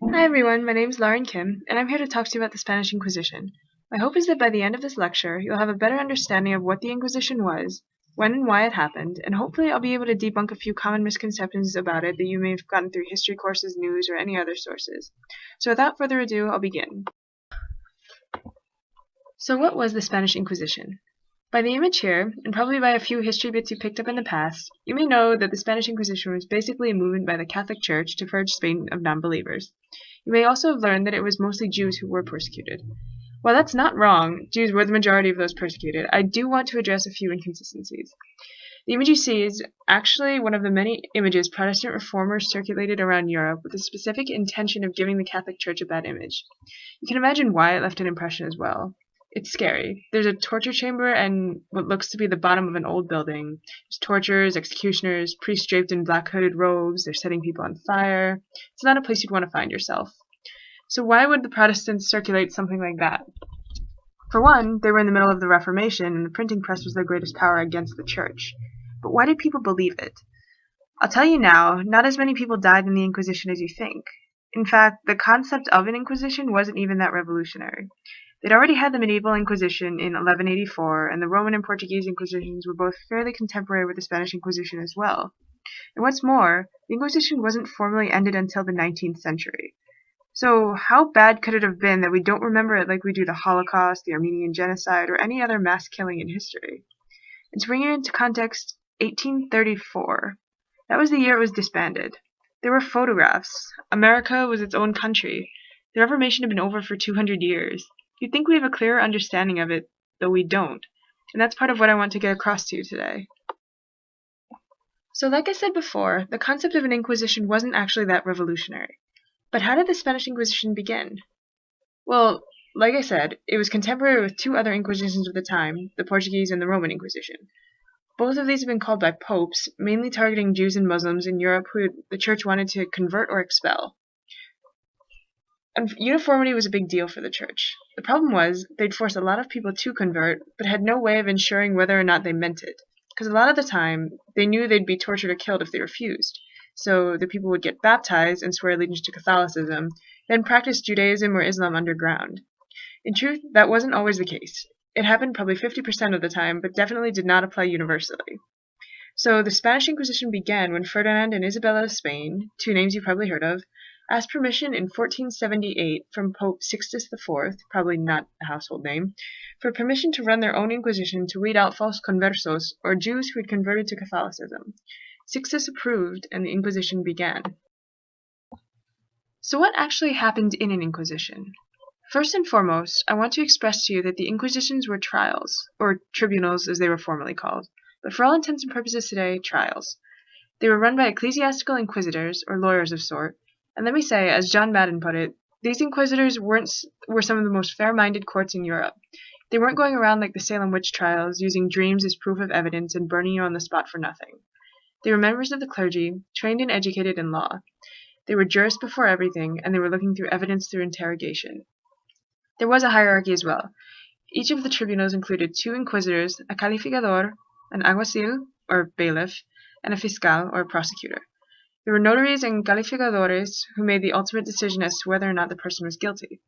Hi everyone, my name is Lauren Kim, and I'm here to talk to you about the Spanish Inquisition. My hope is that by the end of this lecture, you'll have a better understanding of what the Inquisition was, when and why it happened, and hopefully I'll be able to debunk a few common misconceptions about it that you may have gotten through history courses, news, or any other sources. So without further ado, I'll begin. So what was the Spanish Inquisition? By the image here, and probably by a few history bits you picked up in the past, you may know that the Spanish Inquisition was basically a movement by the Catholic Church to purge Spain of non-believers. You may also have learned that it was mostly Jews who were persecuted. While that's not wrong, Jews were the majority of those persecuted, I do want to address a few inconsistencies. The image you see is actually one of the many images Protestant reformers circulated around Europe with the specific intention of giving the Catholic Church a bad image. You can imagine why it left an impression as well. It's scary. There's a torture chamber and what looks to be the bottom of an old building. There's torturers, executioners, priests draped in black hooded robes. They're setting people on fire. It's not a place you'd want to find yourself. So why would the Protestants circulate something like that? For one, they were in the middle of the Reformation, and the printing press was their greatest power against the Church. But why did people believe it? I'll tell you now, not as many people died in the Inquisition as you think. In fact, the concept of an Inquisition wasn't even that revolutionary. They'd already had the medieval Inquisition in 1184, and the Roman and Portuguese Inquisitions were both fairly contemporary with the Spanish Inquisition as well. And what's more, the Inquisition wasn't formally ended until the 19th century. So how bad could it have been that we don't remember it like we do the Holocaust, the Armenian Genocide, or any other mass killing in history? And to bring it into context, 1834. That was the year it was disbanded. There were photographs. America was its own country. The Reformation had been over for 200 years. You'd think we have a clearer understanding of it, though we don't. And that's part of what I want to get across to you today. So like I said before, the concept of an Inquisition wasn't actually that revolutionary. But how did the Spanish Inquisition begin? Well, like I said, it was contemporary with two other Inquisitions of the time, the Portuguese and the Roman Inquisition. Both of these have been called by popes, mainly targeting Jews and Muslims in Europe who the Church wanted to convert or expel. And uniformity was a big deal for the Church. The problem was, they'd force a lot of people to convert, but had no way of ensuring whether or not they meant it. Because a lot of the time, they knew they'd be tortured or killed if they refused. So the people would get baptized and swear allegiance to Catholicism, then practice Judaism or Islam underground. In truth, that wasn't always the case. It happened probably 50% of the time, but definitely did not apply universally. So the Spanish Inquisition began when Ferdinand and Isabella of Spain, two names you've probably heard of, asked permission in 1478 from Pope Sixtus IV, probably not a household name, for permission to run their own Inquisition to weed out false conversos, or Jews who had converted to Catholicism. Sixtus approved, and the Inquisition began. So what actually happened in an Inquisition? First and foremost, I want to express to you that the Inquisitions were trials, or tribunals as they were formerly called, but for all intents and purposes today, trials. They were run by ecclesiastical inquisitors, or lawyers of sort, and let me say, as John Madden put it, these inquisitors were some of the most fair-minded courts in Europe. They weren't going around like the Salem witch trials, using dreams as proof of evidence and burning you on the spot for nothing. They were members of the clergy, trained and educated in law. They were jurists before everything, and they were looking through evidence through interrogation. There was a hierarchy as well. Each of the tribunals included two inquisitors, a calificador, an alguacil, or bailiff, and a fiscal, or prosecutor. There were notaries and calificadores who made the ultimate decision as to whether or not the person was guilty.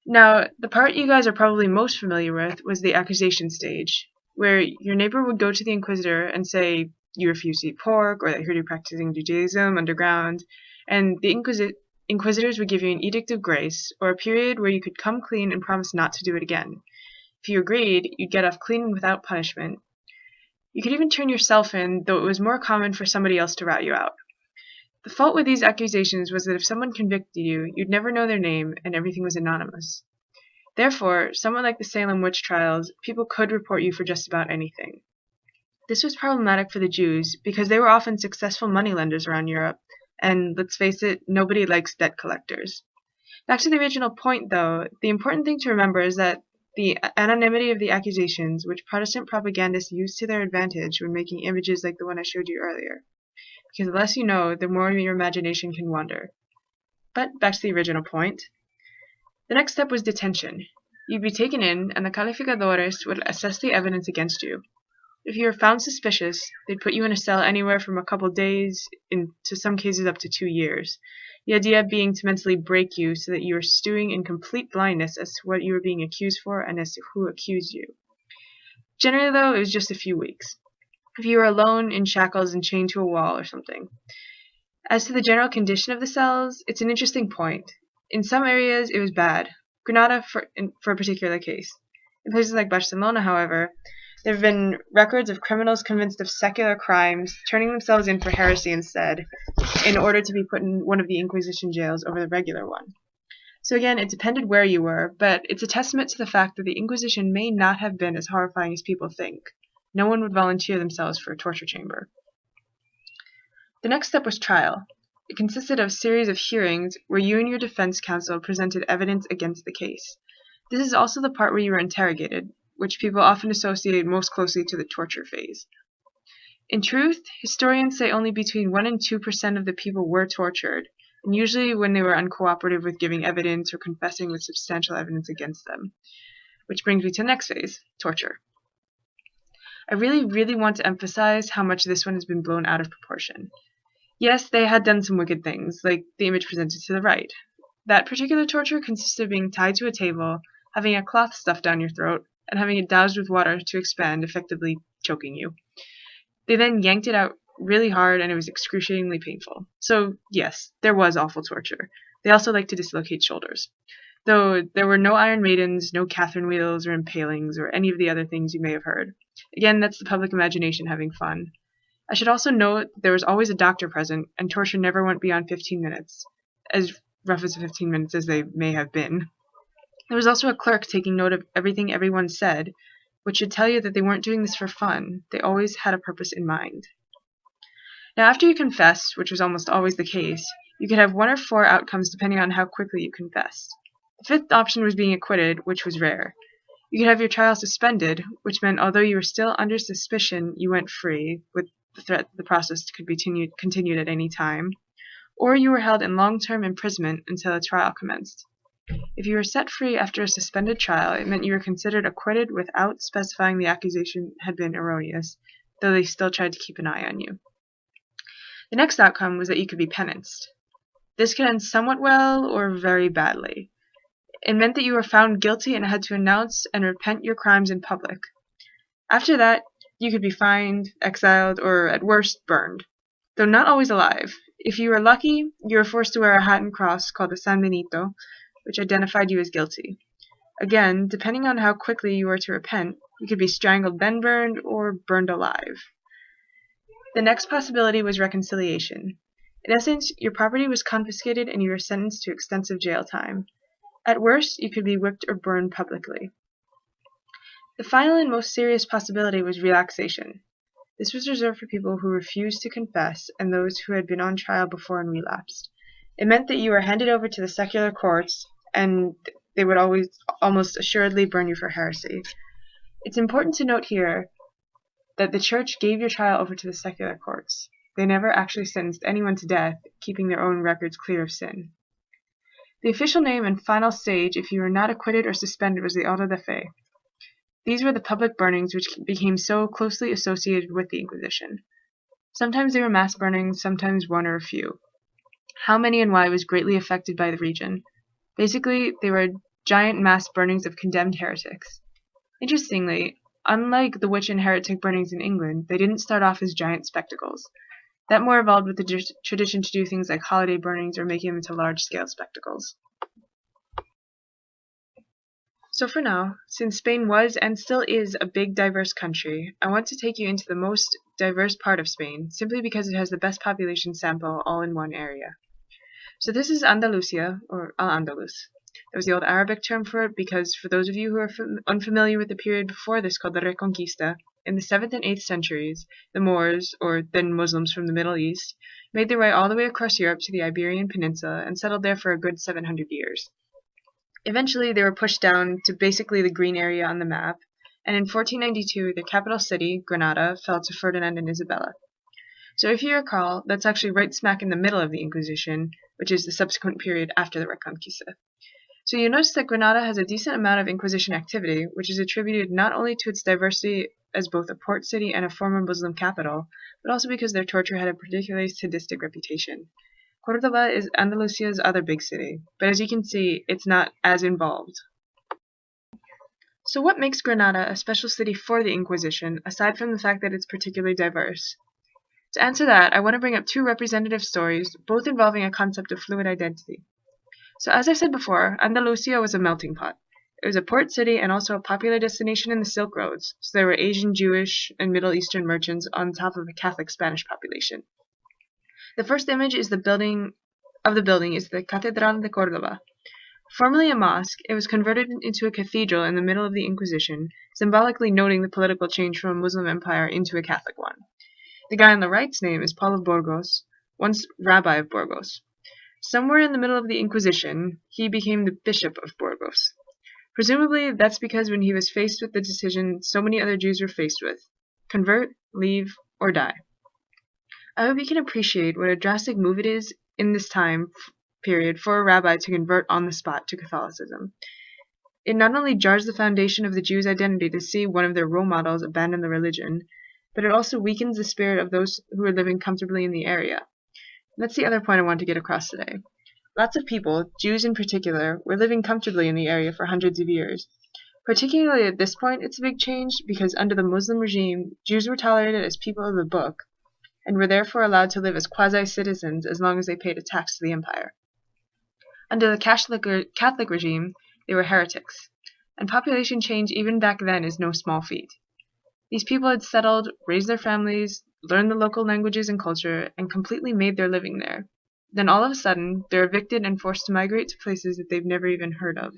Now, the part you guys are probably most familiar with was the accusation stage, where your neighbor would go to the inquisitor and say you refuse to eat pork, or that you heard you practicing Judaism underground, and the inquisitors would give you an edict of grace, or a period where you could come clean and promise not to do it again. If you agreed, you'd get off clean and without punishment. You could even turn yourself in, though it was more common for somebody else to rat you out. The fault with these accusations was that if someone convicted you, you'd never know their name, and everything was anonymous. Therefore, somewhat like the Salem witch trials, people could report you for just about anything. This was problematic for the Jews because they were often successful moneylenders around Europe, and let's face it, nobody likes debt collectors. Back to the original point, though, the important thing to remember is that the anonymity of the accusations, which Protestant propagandists used to their advantage when making images like the one I showed you earlier. Because the less you know, the more your imagination can wander. But back to the original point. The next step was detention. You'd be taken in, and the calificadores would assess the evidence against you. If you were found suspicious, they'd put you in a cell anywhere from a couple days to some cases up to 2 years. the idea being to mentally break you so that you are stewing in complete blindness as to what you were being accused for and as to who accused you. Generally, though, it was just a few weeks. If you were alone, in shackles, and chained to a wall or something. As to the general condition of the cells, it's an interesting point. In some areas, it was bad. Granada, for a particular case. In places like Barcelona, however, there have been records of criminals convinced of secular crimes, turning themselves in for heresy instead, in order to be put in one of the Inquisition jails over the regular one. So again, it depended where you were, but it's a testament to the fact that the Inquisition may not have been as horrifying as people think. No one would volunteer themselves for a torture chamber. The next step was trial. It consisted of a series of hearings where you and your defense counsel presented evidence against the case. This is also the part where you were interrogated, which people often associate most closely to the torture phase. In truth, historians say only between 1 and 2% of the people were tortured, and usually when they were uncooperative with giving evidence or confessing with substantial evidence against them. Which brings me to the next phase, torture. I really want to emphasize how much this one has been blown out of proportion. Yes, they had done some wicked things, like the image presented to the right. That particular torture consisted of being tied to a table, having a cloth stuffed down your throat, and having it doused with water to expand, effectively choking you. They then yanked it out really hard, and it was excruciatingly painful. So, yes, there was awful torture. They also liked to dislocate shoulders. Though there were no Iron Maidens, no Catherine wheels or impalings, or any of the other things you may have heard. Again, that's the public imagination having fun. I should also note there was always a doctor present, and torture never went beyond 15 minutes, as rough as 15 minutes as they may have been. There was also a clerk taking note of everything everyone said, which should tell you that they weren't doing this for fun. They always had a purpose in mind. Now, after you confessed, which was almost always the case, you could have 1 or 4 outcomes depending on how quickly you confessed. The 5th option was being acquitted, which was rare. You could have your trial suspended, which meant although you were still under suspicion, you went free, with the threat that the process could be continued at any time, or you were held in long-term imprisonment until a trial commenced. If you were set free after a suspended trial, it meant you were considered acquitted without specifying the accusation had been erroneous, though they still tried to keep an eye on you. The next outcome was that you could be penanced. This could end somewhat well or very badly. It meant that you were found guilty and had to announce and repent your crimes in public. After that, you could be fined, exiled, or at worst, burned, though not always alive. If you were lucky, you were forced to wear a hat and cross called a San Benito, which identified you as guilty. Again, depending on how quickly you were to repent, you could be strangled then burned, or burned alive. The next possibility was reconciliation. In essence, your property was confiscated and you were sentenced to extensive jail time. At worst, you could be whipped or burned publicly. The final and most serious possibility was relaxation. This was reserved for people who refused to confess and those who had been on trial before and relapsed. It meant that you were handed over to the secular courts, and they would almost assuredly burn you for heresy. It's important to note here that the church gave your trial over to the secular courts. They never actually sentenced anyone to death, keeping their own records clear of sin. The official name and final stage, if you were not acquitted or suspended, was the auto de fe. These were the public burnings which became so closely associated with the Inquisition. Sometimes they were mass burnings, sometimes one or a few. How many and why was greatly affected by the region. Basically, they were giant mass burnings of condemned heretics. Interestingly, unlike the witch and heretic burnings in England, they didn't start off as giant spectacles. That more evolved with the tradition to do things like holiday burnings or making them into large-scale spectacles. So for now, since Spain was and still is a big, diverse country, I want to take you into the most diverse part of Spain, simply because it has the best population sample all in one area. So this is Andalusia, or Al-Andalus. That was the old Arabic term for it because, for those of you who are unfamiliar with the period before this called the Reconquista, in the 7th and 8th centuries, the Moors, or then Muslims from the Middle East, made their way all the way across Europe to the Iberian Peninsula and settled there for a good 700 years. Eventually, they were pushed down to basically the green area on the map, and in 1492, their capital city, Granada, fell to Ferdinand and Isabella. So if you recall, that's actually right smack in the middle of the Inquisition, which is the subsequent period after the Reconquista. So you notice that Granada has a decent amount of Inquisition activity, which is attributed not only to its diversity as both a port city and a former Muslim capital, but also because their torture had a particularly sadistic reputation. Córdoba is Andalusia's other big city, but as you can see, it's not as involved. So what makes Granada a special city for the Inquisition, aside from the fact that it's particularly diverse? To answer that, I want to bring up two representative stories, both involving a concept of fluid identity. So as I said before, Andalusia was a melting pot. It was a port city and also a popular destination in the Silk Roads, so there were Asian, Jewish, and Middle Eastern merchants on top of a Catholic Spanish population. The first image is the building is the Catedral de Córdoba. Formerly a mosque, it was converted into a cathedral in the middle of the Inquisition, symbolically noting the political change from a Muslim empire into a Catholic one. The guy on the right's name is Paul of Burgos, once rabbi of Burgos. Somewhere in the middle of the Inquisition, he became the Bishop of Burgos. Presumably, that's because when he was faced with the decision so many other Jews were faced with, convert, leave, or die. I hope you can appreciate what a drastic move it is in this time period for a rabbi to convert on the spot to Catholicism. It not only jars the foundation of the Jews' identity to see one of their role models abandon the religion, but it also weakens the spirit of those who are living comfortably in the area. That's the other point I want to get across today. Lots of people, Jews in particular, were living comfortably in the area for hundreds of years. Particularly at this point, it's a big change because under the Muslim regime, Jews were tolerated as people of the book and were therefore allowed to live as quasi-citizens as long as they paid a tax to the empire. Under the Catholic regime, they were heretics, and population change even back then is no small feat. These people had settled, raised their families, learned the local languages and culture, and completely made their living there. Then all of a sudden, they're evicted and forced to migrate to places that they've never even heard of.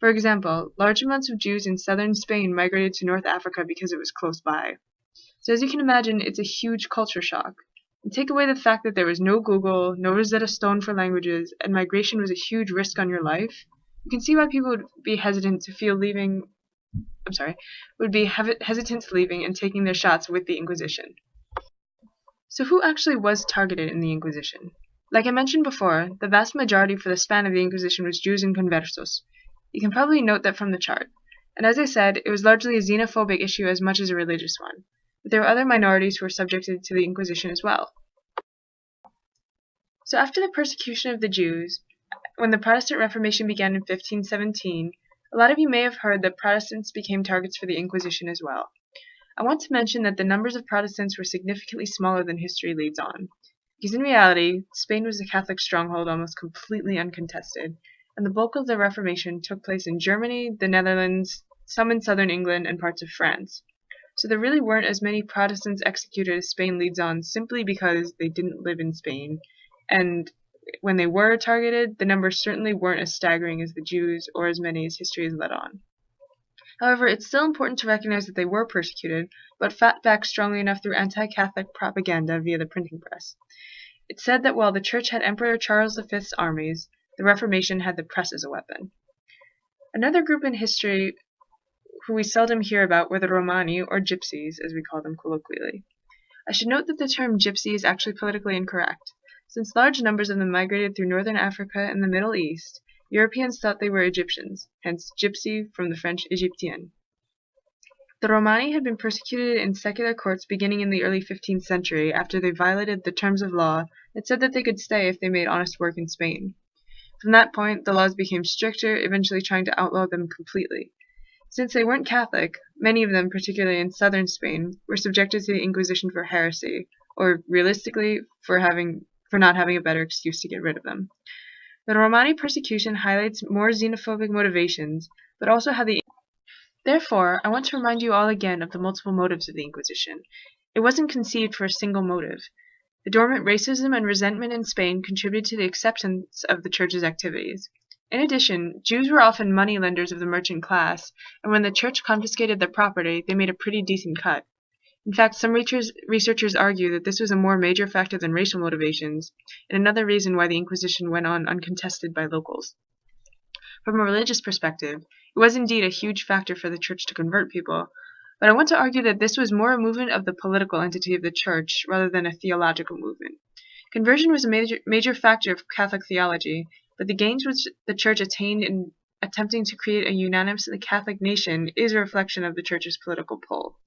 For example, large amounts of Jews in southern Spain migrated to North Africa because it was close by. So as you can imagine, it's a huge culture shock. And take away the fact that there was no Google, no Rosetta Stone for languages, and migration was a huge risk on your life, you can see why people would be hesitant to leaving and taking their shots with the Inquisition. So who actually was targeted in the Inquisition? Like I mentioned before, the vast majority for the span of the Inquisition was Jews and conversos. You can probably note that from the chart. And as I said, it was largely a xenophobic issue as much as a religious one. But there were other minorities who were subjected to the Inquisition as well. So after the persecution of the Jews, when the Protestant Reformation began in 1517, a lot of you may have heard that Protestants became targets for the Inquisition as well. I want to mention that the numbers of Protestants were significantly smaller than history leads on, because in reality, Spain was a Catholic stronghold almost completely uncontested, and the bulk of the Reformation took place in Germany, the Netherlands, some in southern England, and parts of France. So there really weren't as many Protestants executed as Spain leads on simply because they didn't live in Spain, and when they were targeted, the numbers certainly weren't as staggering as the Jews or as many as history has led on. However, it's still important to recognize that they were persecuted, but fought back strongly enough through anti-Catholic propaganda via the printing press. It's said that while the Church had Emperor Charles V's armies, the Reformation had the press as a weapon. Another group in history who we seldom hear about were the Romani, or Gypsies, as we call them colloquially. I should note that the term gypsy is actually politically incorrect. Since large numbers of them migrated through northern Africa and the Middle East, Europeans thought they were Egyptians, hence gypsy from the French Égyptien. The Romani had been persecuted in secular courts beginning in the early 15th century after they violated the terms of law that said that they could stay if they made honest work in Spain. From that point, the laws became stricter, eventually trying to outlaw them completely. Since they weren't Catholic, many of them, particularly in southern Spain, were subjected to the Inquisition for heresy, or realistically, for not having a better excuse to get rid of them. The Romani persecution highlights more xenophobic motivations, but also how Therefore, I want to remind you all again of the multiple motives of the Inquisition. It wasn't conceived for a single motive. The dormant racism and resentment in Spain contributed to the acceptance of the Church's activities. In addition, Jews were often moneylenders of the merchant class, and when the Church confiscated their property, they made a pretty decent cut. In fact, some researchers argue that this was a more major factor than racial motivations, and another reason why the Inquisition went on uncontested by locals. From a religious perspective, it was indeed a huge factor for the Church to convert people, but I want to argue that this was more a movement of the political entity of the Church rather than a theological movement. Conversion was a major factor of Catholic theology, but the gains which the Church attained in attempting to create a unanimous Catholic nation is a reflection of the Church's political pull.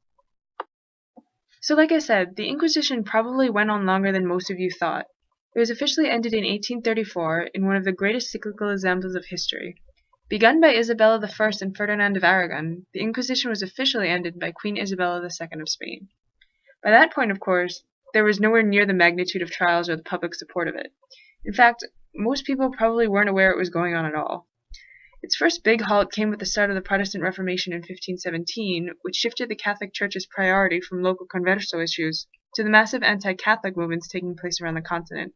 So like I said, the Inquisition probably went on longer than most of you thought. It was officially ended in 1834 in one of the greatest cyclical examples of history. Begun by Isabella I and Ferdinand of Aragon, the Inquisition was officially ended by Queen Isabella II of Spain. By that point, of course, there was nowhere near the magnitude of trials or the public support of it. In fact, most people probably weren't aware it was going on at all. Its first big halt came with the start of the Protestant Reformation in 1517, which shifted the Catholic Church's priority from local converso issues to the massive anti-Catholic movements taking place around the continent.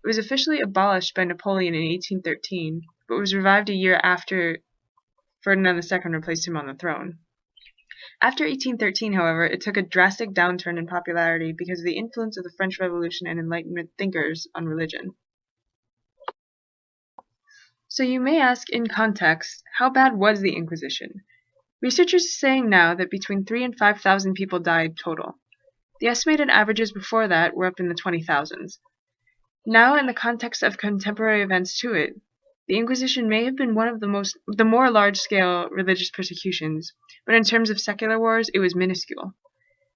It was officially abolished by Napoleon in 1813, but was revived a year after Ferdinand II replaced him on the throne. After 1813, however, it took a drastic downturn in popularity because of the influence of the French Revolution and Enlightenment thinkers on religion. So you may ask, in context, how bad was the Inquisition? Researchers are saying now that between 3,000 and 5,000 people died total. The estimated averages before that were up in the 20,000s. Now, in the context of contemporary events to it, the Inquisition may have been one of the more large-scale religious persecutions, but in terms of secular wars, it was minuscule.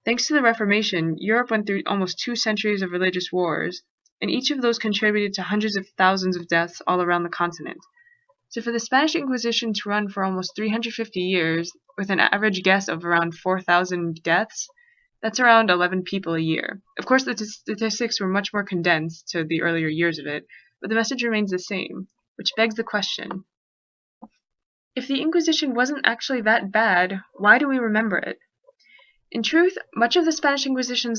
Thanks to the Reformation, Europe went through almost 2 centuries of religious wars, and each of those contributed to hundreds of thousands of deaths all around the continent. So for the Spanish Inquisition to run for almost 350 years, with an average guess of around 4,000 deaths, that's around 11 people a year. Of course, the statistics were much more condensed to the earlier years of it, but the message remains the same, which begs the question: if the Inquisition wasn't actually that bad, why do we remember it? In truth, much of the Spanish Inquisition's